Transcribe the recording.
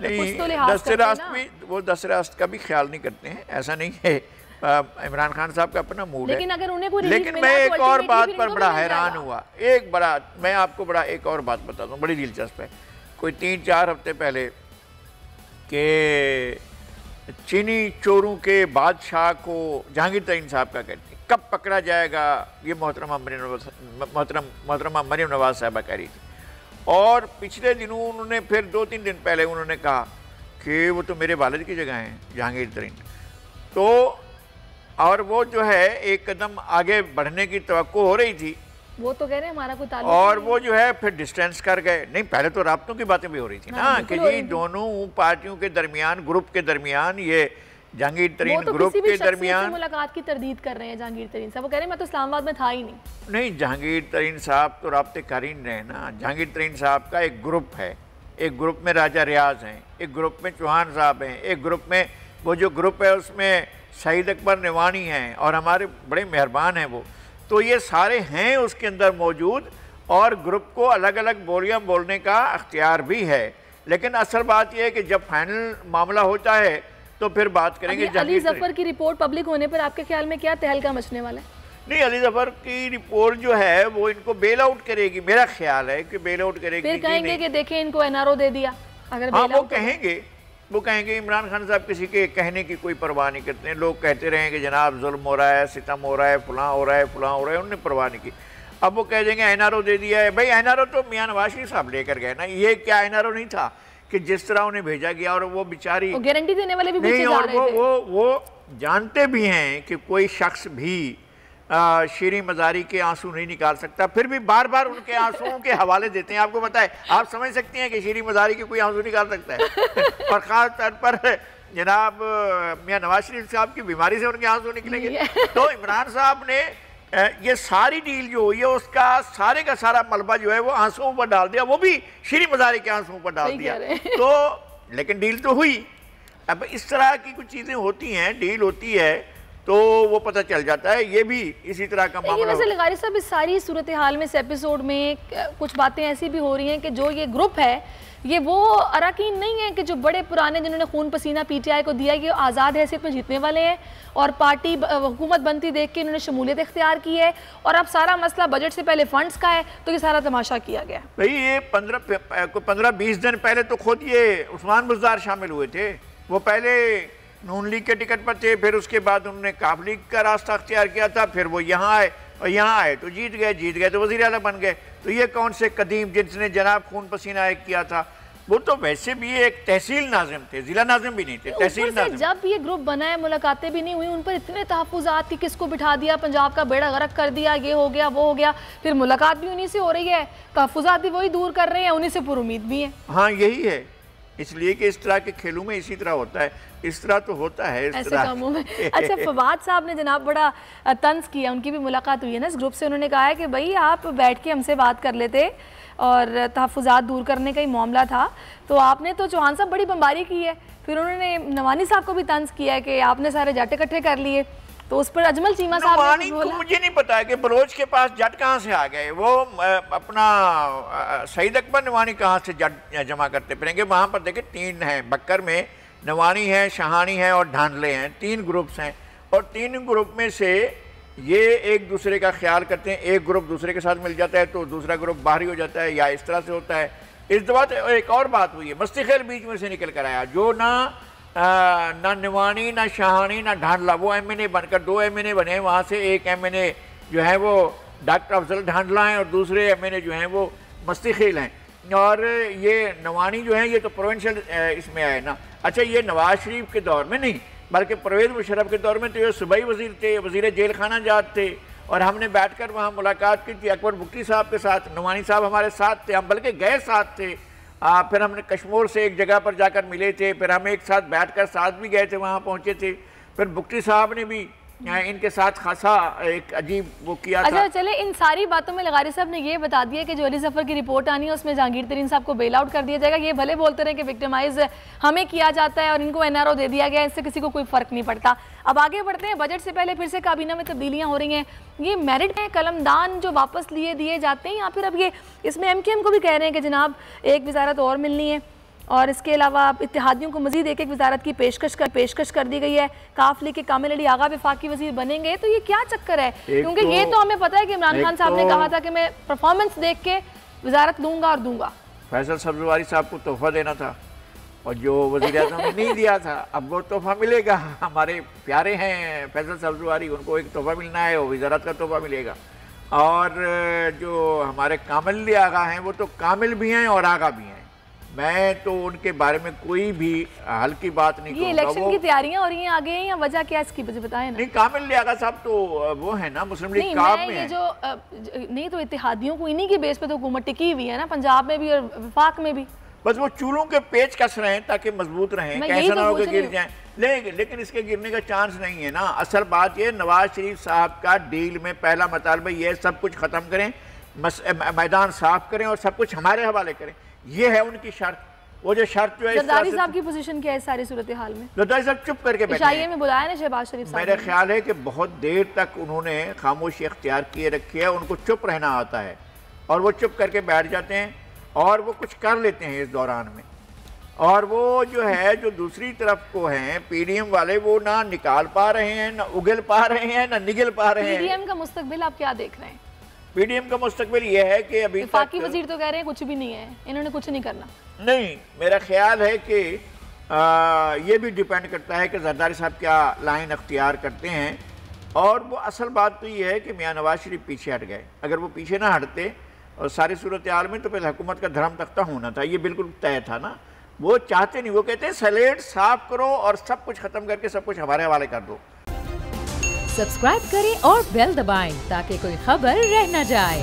नहीं, दस्ते रास्त भी वो दस्ते रास्त का भी ख्याल नहीं करते हैं, ऐसा नहीं है। इमरान खान साहब का अपना मूड है। लेकिन अगर उन्हें कोई लेकिन मैं एक और बात पर बड़ा हैरान हुआ, मैं आपको बड़ा एक और बात बताता हूँ, बड़ी दिलचस्प है। कोई 3-4 हफ्ते पहले के चीनी चोरों के बादशाह को जहांगीर तरीन साहब का कहते हैं, कब पकड़ा जाएगा, ये मोहतरमा मरीम नवाज साहबा कह रही थी। और पिछले दिनों उन्होंने फिर 2-3 दिन पहले उन्होंने कहा कि वो तो मेरे वालिद की जगह हैं जहांगीर तरीन, तो और वो जो है एक कदम आगे बढ़ने की तवक्को हो रही थी, वो तो कह रहे हैं हमारा कोई ताल्लुक और वो जो है फिर डिस्टेंस कर गए। नहीं, पहले तो राब्तों की बातें भी हो रही थी ना, कि जी दोनों पार्टियों के दरमियान, ग्रुप के दरमियान, ये जहांगीर तरीन ग्रुप के दरमियान मुलाकात की तरदीद कर रहे हैं जहांगीर तरीन साहब। वो कह रहे हैं मैं तो इस्लामाबाद में था ही नहीं। जहांगीर तरीन साहब तो राब्ते कर ही नहीं रहे ना। जहांगीर तरीन साहब का एक ग्रुप है, एक ग्रुप में राजा रियाज हैं, एक ग्रुप में चौहान साहब हैं, एक ग्रुप में वो जो ग्रुप है उसमें सईद अकबर निवानी हैं, और हमारे बड़े मेहरबान हैं वो। तो ये सारे हैं उसके अंदर मौजूद, और ग्रुप को अलग अलग बोलियां बोलने का अख्तियार भी है। लेकिन असल बात यह है कि जब फाइनल मामला होता है तो फिर बात करेंगे। अली जफर की रिपोर्ट पब्लिक होने पर आपके ख्याल में क्या तहलका मचने वाला है? नहीं, अली जफर की रिपोर्ट जो है वो इनको बेल आउट करेगी, मेरा ख्याल है कि बेल आउट करेगी। फिर कहेंगे कि देखें इनको एनआरओ दे दिया, अगर हाँ वो कहेंगे इमरान खान साहब किसी के कहने की कोई परवाह नहीं करते हैं। लोग कहते रहे कि जनाब जुल्म हो रहा है, सितम हो रहा है, फलां हो रहा है, फलां हो रहा है, उन्होंने परवाह नहीं की। अब वो कह देंगे एनआरओ दे दिया है। भाई एनआरओ तो मियां नवाज शरीफ साहब लेकर गए ना, ये क्या एनआरओ नहीं था कि जिस तरह उन्हें भेजा गया, और वो बेचारी गारंटी देने वाले भी नहीं, और वो जानते भी हैं कि कोई शख्स भी शीरी मजारी के आंसू नहीं निकाल सकता, फिर भी बार बार उनके आंसुओं के हवाले देते हैं। आपको पता है, आप समझ सकती हैं कि शीरी मजारी के कोई आंसू निकाल सकता है और ख़ास तौर पर जनाब मियां नवाज शरीफ साहब की बीमारी से उनके आंसू निकलेंगे। तो इमरान साहब ने ये सारी डील जो हुई है उसका सारे का सारा मलबा जो है वो आंसुओं पर डाल दिया, वो भी शीरी मजारी के आंसुओं पर डाल दिया। तो लेकिन डील तो हुई। अब इस तरह की कुछ चीज़ें होती हैं, डील होती है तो वो पता चल जाता है। ये भी इसी तरह का मामला। वैसे लगारी साहब, इस सारी सूरत हाल में इस एपिसोड में कुछ बातें ऐसी भी हो रही हैं कि जो ये ग्रुप है ये वो अरकान नहीं है कि जो बड़े पुराने जिन्होंने खून पसीना पीटीआई को दिया, ये आज़ाद हैसियत में जीतने वाले हैं, और पार्टी हुकूमत बनती देख के इन्होंने शमूलियत इख्तियार की है, और अब सारा मसला बजट से पहले फंड्स का है। तो ये सारा तमाशा किया गया। भाई ये 15-20 दिन पहले तो खुद ये उस्मान बुज़दार शामिल हुए थे। वो पहले नून लीग के टिकट पर थे, फिर उसके बाद उन्होंने काफ लीग का रास्ता अख्तियार किया था, फिर वो यहाँ आए और यहाँ आए तो जीत गए तो वज़ीर आला बन गए। तो ये कौन से कदीम जिसने जनाब खून पसीना एक किया था, वो तो वैसे भी एक तहसील नाज़िम थे, जिला नाज़िम भी नहीं थे, तहसील नाज़िम। जब ये ग्रुप बना है, मुलाकातें भी नहीं हुई, उन पर इतने तहफ़्फ़ुज़ात कि किसको बिठा दिया, पंजाब का बेड़ा गर्क कर दिया, ये हो गया वो हो गया, फिर मुलाकात भी उन्हीं से हो रही है, तहफ़्फ़ुज़ात भी वही दूर कर रहे हैं, उन्हीं से पुरुमीद भी है। हाँ यही है, इसलिए कि इस तरह के खेलों में इसी तरह होता है, इस तरह तो होता है इस ऐसे तरह। कामों में। अच्छा, फवाद साहब ने जनाब बड़ा तंज किया, उनकी भी मुलाकात हुई है ना इस ग्रुप से। उन्होंने कहा है कि भाई आप बैठ के हमसे बात कर लेते और तहफ़्फ़ुज़ात दूर करने का ही मामला था, तो आपने तो चौहान साहब बड़ी बमबारी की है। फिर उन्होंने नवानी साहब को भी तंज किया है कि आपने सारे जट इकट्ठे कर लिए, तो उस पर अजमल चीमा साहब ने बोला। मुझे नहीं पता है कि बलोच के पास जट कहाँ से आ गए, वो अपना सईद अकबर नवानी कहाँ से जट जमा करते फिरेंगे। वहाँ पर देखे 3 हैं, बक्कर में नवानी है, शहानी है और ढांडले हैं, 3 ग्रुप्स हैं, और 3 ग्रुप में से ये एक दूसरे का ख्याल करते हैं। एक ग्रुप दूसरे के साथ मिल जाता है तो दूसरा ग्रुप बाहरी हो जाता है, या इस तरह से होता है। इस दफा तो एक और बात हुई है, मस्ती खैर बीच में से निकल कर आया, जो ना निवानी ना शहानी ना ढांडला, वो MNA बनकर 2 MNA बने। वहाँ से एक MNA जो है वो डॉक्टर अफजल ढांडला हैं और दूसरे MNA जो हैं वो मस्ती खेल हैं। और ये नवानी जो है ये तो प्रोविंशियल इसमें आए ना। अच्छा, ये नवाज शरीफ के दौर में नहीं बल्कि परवेज़ मुशर्रफ के दौर में तो ये सूबाई वज़ीर थे, वज़ीर जेल खाना जात थे, और हमने बैठकर वहाँ मुलाकात की थी अकबर बुगटी साहब के साथ। नवानी साहब हमारे साथ थे, हम बल्कि गए साथ थे। फिर हमने कश्मीर से एक जगह पर जाकर मिले थे, फिर हम एक साथ बैठकर साथ भी गए थे, वहाँ पहुँचे थे। फिर बुगटी साहब ने भी इनके साथ खासा एक अजीब वो किया था। अच्छा चले, इन सारी बातों में लगारी साहब ने ये बता दिया कि जो अली जफर की रिपोर्ट आनी है उसमें जहांगीर तरीन साहब को बेल आउट कर दिया जाएगा। ये भले बोलते रहे कि विक्टिमाइज हमें किया जाता है और इनको NRO दे दिया गया, इससे किसी को कोई फर्क नहीं पड़ता। अब आगे बढ़ते हैं, बजट से पहले फिर से काबीना में तब्दीलियाँ हो रही हैं। ये मेरिट में कलमदान जो वापस दिए जाते हैं, या फिर अब ये इसमें MKM को भी कह रहे हैं कि जनाब एक वजारत और मिलनी है, और इसके अलावा इत्तेहादियों को मजीद एक वजारत की पेशकश कर दी गई है। काफिले के कामिल अली आगा वफाकी वजीर बनेंगे, तो ये क्या चक्कर है? क्योंकि ये तो हमें पता है कि इमरान खान साहब ने कहा था कि मैं परफॉर्मेंस देख के वजारत दूंगा और दूंगा। फैसल सब्जवारी साहब को तोहफा देना था और जो वज़ीर आज़म ने नहीं दिया था, अब वो तोहफा मिलेगा। हमारे प्यारे हैं फैसल सब्जवारी, उनको एक तोहफा मिलना है, वो वजारत का तोहफा मिलेगा। और जो हमारे कामिल अली आगा हैं वो तो कामिल भी हैं और आगा भी हैं। मैं तो उनके बारे में कोई भी हल्की बात नहीं करूँगा। ये इलेक्शन की तैयारियां हो रही हैं आगे या वजह क्या इसकी बताएं ना। नहीं, कामिल अली आगा साहब तो वो है ना मुस्लिम लीग काब में है। नहीं तो इत्तेहादियों को इन्हीं की बेस पे तो हुकूमत टिकी हुई है ना, पंजाब में भी और वफाक में भी। बस वो चूलों के पेच कस रहे हैं ताकि मजबूत रहें, कैसा ना हो कि गिर जाएं। लेकिन इसके गिरने का चांस नहीं है ना। असल बात ये, नवाज शरीफ साहब का डील में पहला मुतालबा ये सब कुछ ख़त्म करें, मैदान साफ करें और सब कुछ हमारे हवाले करें, ये है उनकी शर्त। वो जो शर्त जो है, जरदारी साहब की पोजीशन क्या है सारी सूरत हाल में? जरदारी साहब चुप करके बैठे में बुलाया ना शहबाज शरीफ साहब। मेरा ख्याल है कि बहुत देर तक उन्होंने खामोशी अख्तियार किए रखी है। उनको चुप रहना आता है और वो चुप करके बैठ जाते हैं और वो कुछ कर लेते हैं इस दौरान में। और वो जो है, जो दूसरी तरफ को हैं पीडीएम वाले, वो ना निकाल पा रहे हैं, ना उगल पा रहे हैं, ना निगल पा रहे हैं। पीडीएम का मुस्तकबिल आप क्या देख रहे हैं? पीडीएम का मुस्तकबिल ये है कि अभी वफाकी वजीर तो कह रहे हैं कुछ भी नहीं है, इन्होंने कुछ नहीं करना। नहीं, मेरा ख्याल है कि ये भी डिपेंड करता है कि जरदारी साहब क्या लाइन अख्तियार करते हैं। और वो असल बात तो ये है कि मियाँ नवाज शरीफ पीछे हट गए। अगर वो पीछे ना हटते और सारी सूरत हाल में, तो फिर हुकूमत का धर्म तख्ता होना था, ये बिल्कुल तय था ना। वो चाहते नहीं, वो कहते हैं सलेट साफ करो और सब कुछ खत्म करके सब कुछ हमारे हवाले कर दो। सब्सक्राइब करें और बेल दबाएं ताकि कोई खबर रह न जाए।